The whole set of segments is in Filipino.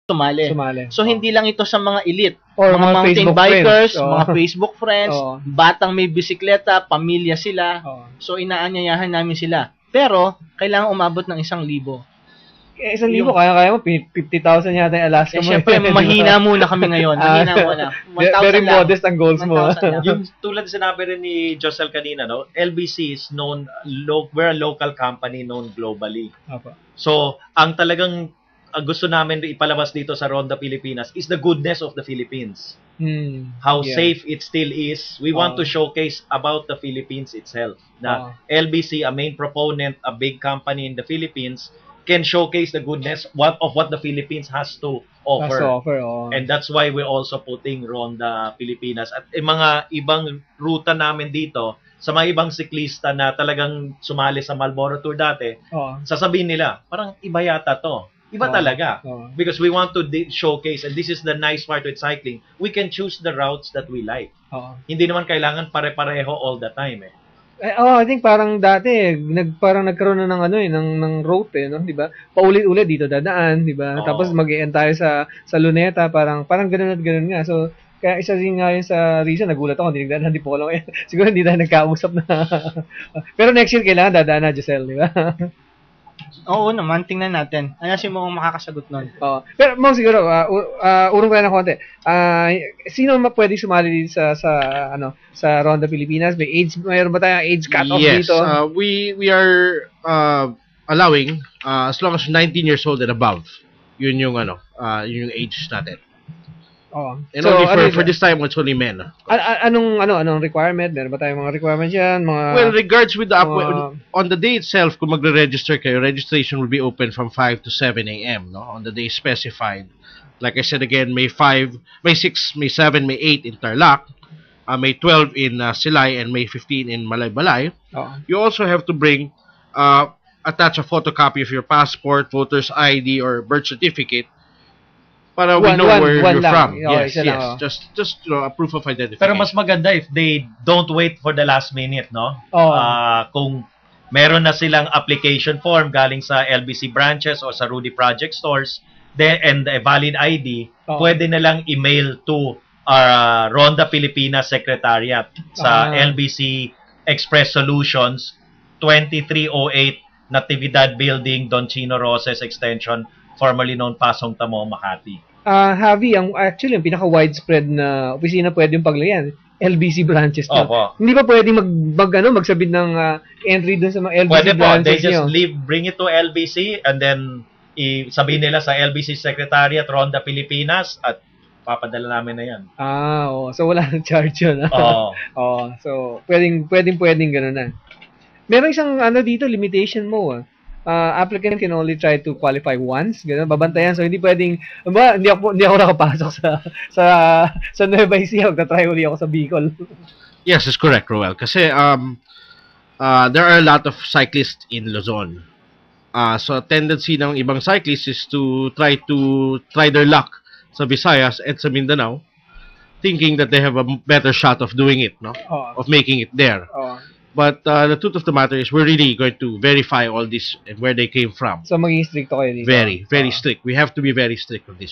sumali. So, hindi lang ito sa mga elite. Or mga mountain Facebook bikers, friends. mga Facebook friends, batang may bisikleta, pamilya sila. So, inaanyayahan namin sila. Pero, kailangan umabot ng 1,000. 1,000, kaya mo, 50,000 yata yung Alaska mo. Siyempre, mahina muna kami ngayon. Mahina muna. 1,000 very lang. modest ang goals mo. Yung tulad sinabi rin ni Josel kanina, no? LBC is known, we're a local company known globally. So, ang talagang gusto namin ipalabas dito sa Ronda Pilipinas is the goodness of the Philippines. How safe it still is. We want to showcase about the Philippines itself. Na LBC, a main proponent, a big company in the Philippines, can showcase the goodness of what the Philippines has to offer. And that's why we're also putting Ronda Pilipinas. At mga ibang ruta namin dito, sa mga ibang siklista na talagang sumali sa Marlboro Tour dati, sasabihin nila, parang iba yata to. Iba talaga. Because we want to showcase, and this is the nice part with cycling, we can choose the routes that we like. Hindi naman kailangan pare-pareho all the time I think parang dati parang nagkaroon na ng route no, 'di ba? Paulit-ulit dito dadaan, 'di ba? Tapos mag-i-end tayo sa Luneta, parang ganoon at ganoon nga. So kaya isa din nga yun sa reason, nagulat ako, hindi po ko lang. Siguro hindi tayo nagkausap na. Pero next year kailangan dadaan na, Josel, 'di ba? Oo naman, tingnan natin. Ayasin mo kung makakasagot nun. Pero mo siguro, urong ko na ng konti. Sino pwede sumali dito sa Ronda Pilipinas? Mayroon ba tayong age cut-off dito? Yes, we are allowing as long as 19 years old and above. Yun yung age natin. And so, only for this time, it's only men. Anong requirement? Meron ba tayong mga requirements yan? Well, regards with the on the day itself, kung magre-register kayo, registration will be open from 5 to 7 a.m. No? On the day specified. Like I said again, May 5, May 6, May 7, May 8 in Tarlac, May 12 in Silay, and May 15 in Malaybalay. You also have to bring attach a photocopy of your passport, voter's ID, or birth certificate. Para we know where you're from. Yes. Just a proof of identification. Pero mas maganda if they don't wait for the last minute, no? Kung meron na silang application form galing sa LBC branches o sa Rudy Project stores, and a valid ID, pwede na lang email to our Ronda Pilipinas Secretariat sa LBC Express Solutions, 2308 Natividad Building, Don Chino Roses Extension, formerly known Pasong Tamo, Makati. Javi, ang pinaka-widespread na opisina pwedeng paglagyan, LBC branches nyo. Hindi pa pwedeng magsabit ng entry dun sa mga LBC pwede branches nyo. They just bring it to LBC and then sabihin nila sa LBC Secretariat, Ronda Pilipinas, at papadala namin na yan. So wala nang charge yun. So pwedeng gano'n na. Meron isang dito, limitation mo applicant can only try to qualify once, gano'n, babantayan. So hindi pwedeng, hindi ako nakapasok sa Nueva Ecija, magta-try uli ako sa Bicol. Yes, it's correct, Roel. Kasi there are a lot of cyclists in Luzon. So tendency ng ibang cyclists is to try their luck sa Visayas and sa Mindanao, thinking that they have a better shot of doing it, no? Of making it there. But the truth of the matter is we're really going to verify all this and where they came from. So maging strict kayo dito? Very strict. We have to be very strict on this.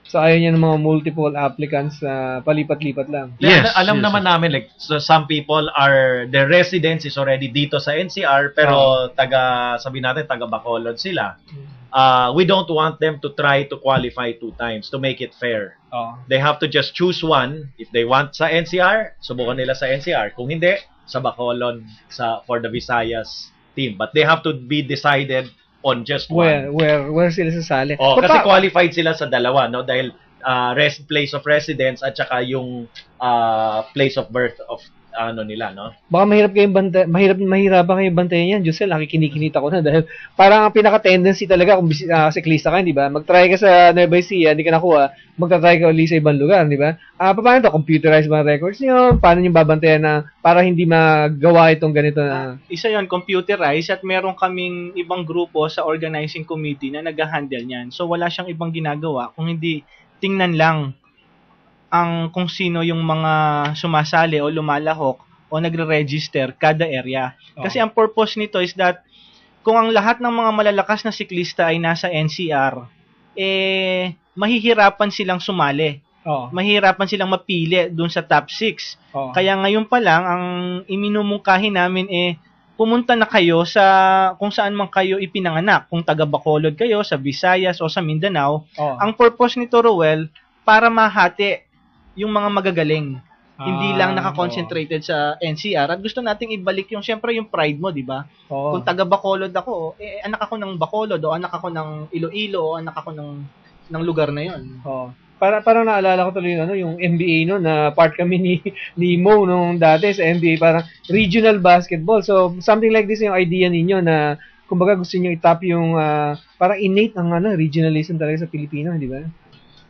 So ayaw niya ng mga multiple applicants na palipat-lipat lang? Yes. Alam naman namin, like, so some people their residence is already dito sa NCR, pero sabi natin, taga Bacolod sila. We don't want them to try to qualify 2 times to make it fair. They have to just choose one. If they want sa NCR, subukan nila sa NCR. Kung hindi, sa Bacolod for the Visayas team. But they have to be decided on just one. Where sila sasali? Kasi qualified sila sa dalawa, no? Dahil place of residence at saka yung place of birth of nila, no? Baka mahirapan kayong bantayan yan, Josel. Kinikinita ko na dahil parang ang pinaka-tendency talaga kung siklista ka, di ba? Mag-try ka sa Nueva Ecija, hindi ka nakuha, magta-try ka ulit sa ibang lugar, di ba? Paano to? Computerized mga records nyo? Paano nyo babantayan na para hindi magawa itong ganito na? Isa yon, computerized, at meron kaming ibang grupo sa organizing committee na nag-handle niyan. So wala siyang ibang ginagawa kung hindi tingnan lang kung sino yung mga sumasali o lumalahok o nagre-register kada area. Kasi ang purpose nito is that kung ang lahat ng mga malalakas na siklista ay nasa NCR, mahihirapan silang sumali. Mahihirapan silang mapili dun sa top 6. Kaya ngayon pa lang, ang iminumungkahi namin pumunta na kayo sa kung saan man kayo ipinanganak. Kung taga Bacolod kayo, sa Visayas o sa Mindanao. Ang purpose nito, Roel, para mahati yung mga magagaling. Hindi lang naka-concentrated sa NCR. At gusto nating ibalik syempre yung pride mo, di ba? Kung taga Bacolod ako, anak ako ng Bacolod, o anak ako ng Iloilo, o anak ako ng lugar na yon. Parang naalala ko tuloy yung NBA na part kami ni Mo nung dati sa NBA, parang regional basketball. So something like this yung idea ninyo na kumbaga gusto niyo itap yung parang innate ang regionalism talaga sa Pilipino, di ba?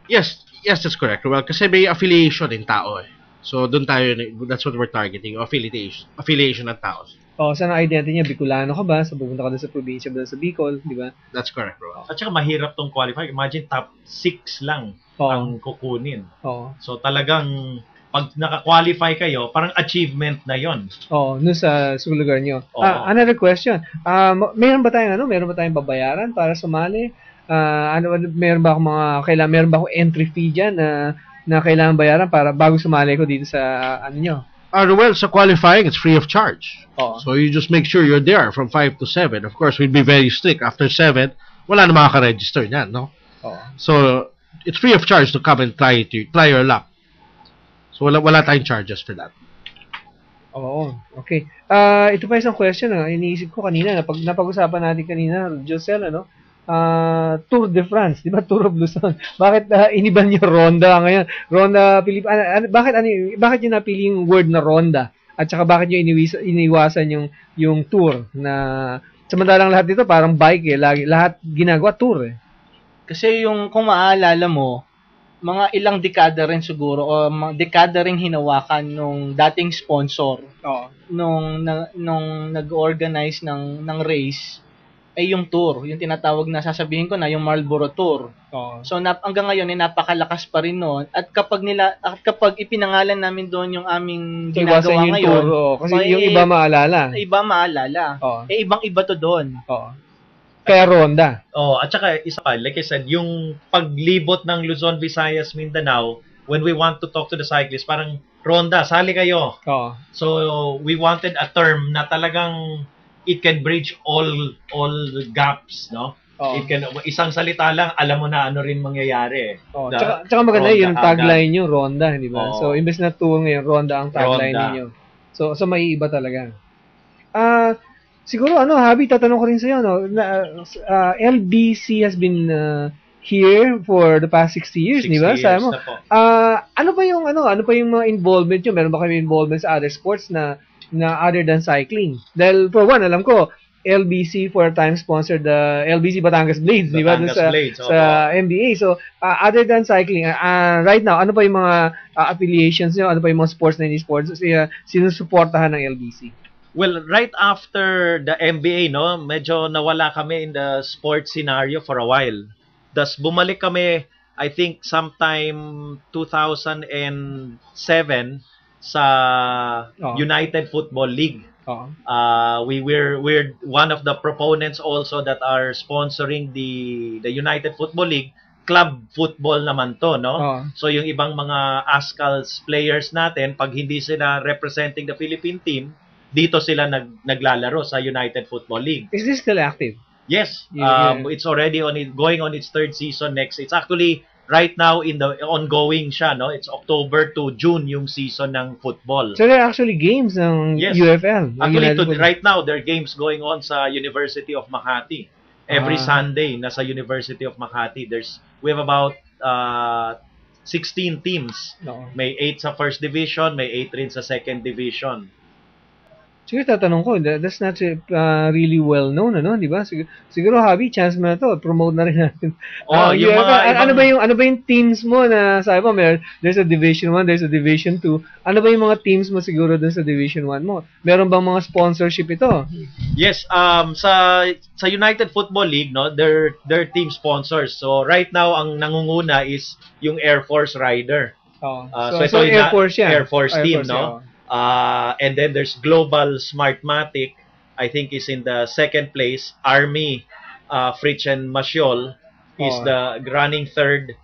Yes, that's correct. Well, kasi may affiliation din tao So doon tayo, that's what we're targeting, affiliation ng tao. Saan ang identity niya? Bicolano ka ba? Pupunta ka doon sa probinsya, doon sa Bicol, di ba? That's correct, bro. At saka mahirap tong qualify. Imagine top 6 lang ang kukunin. So talagang pag naka-qualify kayo, parang achievement na yon. Doon sa lugar niyo. Another question. Meron ba tayong babayaran para sumali? Meron ba akong entry fee diyan na kailangan bayaran para bago sumali ko dito sa niyo? Well, sa qualifying, it's free of charge. So you just make sure you're there from 5 to 7. Of course, we'd be very strict. After 7, wala na makaka-register niyan, no? So it's free of charge to come and try your luck. So wala tayong charges for that. Okay. Ito pa isang question iniisip ko kanina, napag-usapan natin kanina, Josel, Tour de France, di ba? Tour of Luzon. Bakit iniba niyo Ronda ngayon? Ronda bakit niyo napili yung word na Ronda? At saka bakit niyo iniwasan yung tour na samantalang lahat dito parang bike lahat ginagawa tour Kasi kung maaalala mo, mga ilang dekada rin siguro o mga dekada ring hinawakan nung dating sponsor nung nag-organize ng race yung tour, yung tinatawag na sasabihin ko na yung Marlboro Tour. So hanggang ngayon napakalakas pa rin noon at kapag ipinangalan namin doon yung aming ginagawa yung ngayon, tour, kasi yung iba maalala. Ibang-iba to doon. Kaya Ronda. At saka isa pa, like I said, yung paglibot ng Luzon, Visayas, Mindanao, when we want to talk to the cyclists, parang Ronda, sali kayo. So we wanted a term na talagang it can bridge all gaps, no? Isang salita lang, alam mo na ano rin mangyayari. Tsaka maganda yung tagline nyo, Ronda, di ba? So imbes na tour ngayon, Ronda ang tagline ninyo. So maiiba talaga. Siguro Habi, tatanong ko rin sa iyo, LBC has been here for the past 60 years, di ba? Sabi mo. Ano pa yung mga involvement nyo? Meron ba kayo involvement sa other sports na other than cycling? Dahil for one, alam ko, LBC for a time sponsored the LBC Batangas Blades, di ba? Sa NBA. So, other than cycling, right now, ano pa yung mga affiliations nyo? Ano pa yung mga sports na hindi sports? Sinusuportahan ng LBC? Well, right after the NBA, medyo nawala kami in the sports scenario for a while. Thus, bumalik kami, I think, sometime 2007 sa United Football League. We're one of the proponents also that are sponsoring the United Football League. Club football naman to, no? So yung ibang mga ASCALs players natin, pag hindi sila representing the Philippine team, dito sila naglalaro sa United Football League. Is this still active? Yes. It's already going on its third season next. It's actually right now in the ongoing siya, no? It's October to June yung season ng football. So there are actually games ng UFL. Actually, right now, there are games going on sa University of Makati. Every Sunday, nasa University of Makati. We have about 16 teams. May 8 sa first division, may 8 rin sa second division. Siguro tatanong ko, that's not really well known, di ba? Siguro Habi, chance mo na to, promote na rin natin. Ano ba yung teams mo na sabi mo, there's a Division 1, there's a Division 2. Ano ba yung mga teams mo siguro dun sa Division 1 mo? Meron bang mga sponsorship ito? Yes, sa United Football League, no, they're team sponsors. So right now ang nangunguna is yung Air Force Rider. So ito Air Force yan. Air Force team, no? And then there's Global Smartmatic, I think is in the second place. Army, Fritz and Maciol. He's the running third.